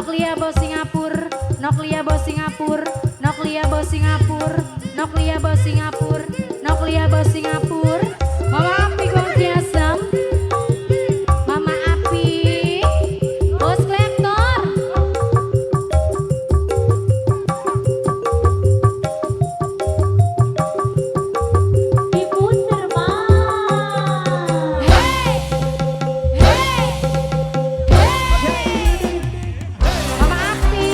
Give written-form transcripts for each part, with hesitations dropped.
Noklia bos Singapura, Noklia bos Singapura, Noklia bos Singapura, Noklia bos Singapura, Noklia bos Singapura. Mama api kunci asam, Mama api, bos kolektor. Diputer mas. Hey, hey, hey. Mama api,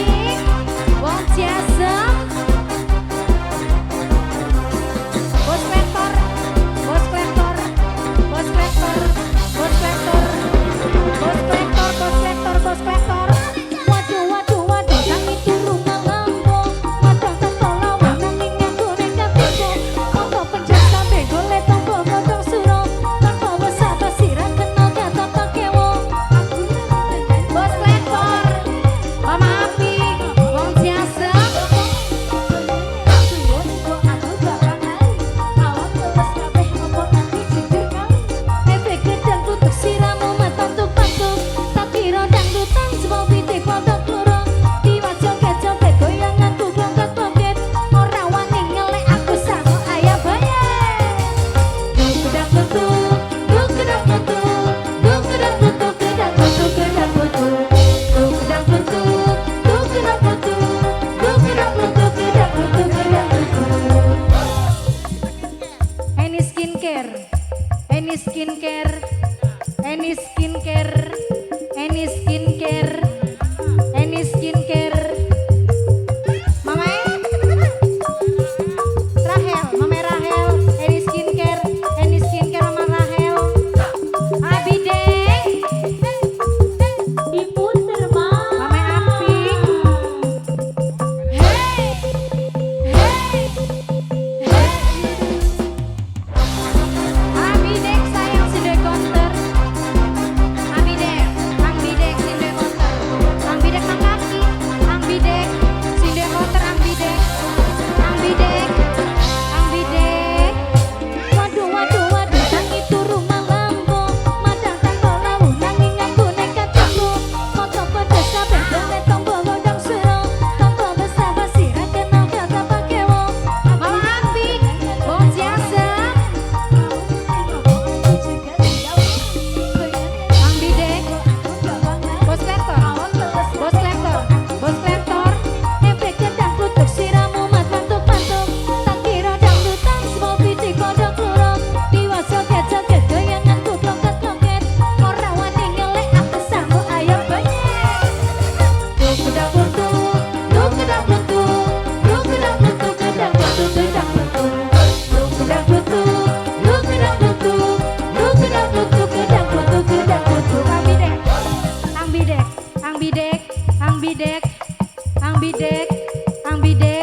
kunci asam. Bos kolektor, bos kolektor, bos kolektor, bos kolektor, bos kolektor, bos kolektor, bos kolektor. Waduh waduh waduh nang itu rumah lambo. Madang teko lawan nang ingin goreng kapiko. Monggo pencet sampe golek tombo godong suro. Tanpa basa basi ra kena kata pakewo. Bos kolektor, Mama api, wong jasa. Efek gedang tutuk siramu matang tuk pantuk. Tak kira dangdutan semua pitik kodok loro. Tiwas joget-joget goyangan tuh klongket-klongket. Ora wani ngelek aku sama ayah bayar. Duk gedang tutuk, duk gedang tutuk, duk gedang tutuk, gedang tutuk, gedang tutuk. Duk gedang tutuk, duk gedang tutuk, duk gedang tutuk, gedang tutuk, gedang tutuk. Any skincare, any skincare, any skincare, any skincare, any skincare. Mama Rahel, Mama Rahel, any skincare Mama Rahel. Abide, Diputer mas. Mama Api. Hey, hey, hey. Abidek sayang si dekonter. Abidek, Ang Bidek si dekonter. Ang Bidek Ang kaki, Ang Bidek si dekonter, Ang Bidek. Ang Bidek, Ang Bidek. Waduh waduh waduh nang itu rumah lambo. Madang tanpa lawu nang ingat ku nekat aku. Foto pedes kabeh golek tombo godong suro. Tanpa basa basi ra kena kata pakewo. Mama Api, bos jasa. Ang Bidek, bos kolektor, bos kolektor, bos kolektor. Efek gedang tutuk siramu matang tuk pantuk. Tak kira dangdutan semua pitik kodok loro. Tiwas joget-joget goyangan ku klongket-klongket. Ora wani ngelek aku sama ayah bayar. Duk gedang tutuk, duk gedang tutuk, duk gedang tutuk, gedang tutuk, gedang tutuk. Duk gedang tutuk, duk gedang tutuk, duk gedang tutuk, gedang tutuk, gedang tutuk. Ang Bidek, Ang Bidek, Ang Bidek, Ang Bidek, Ang Bidek, Ang Bidek.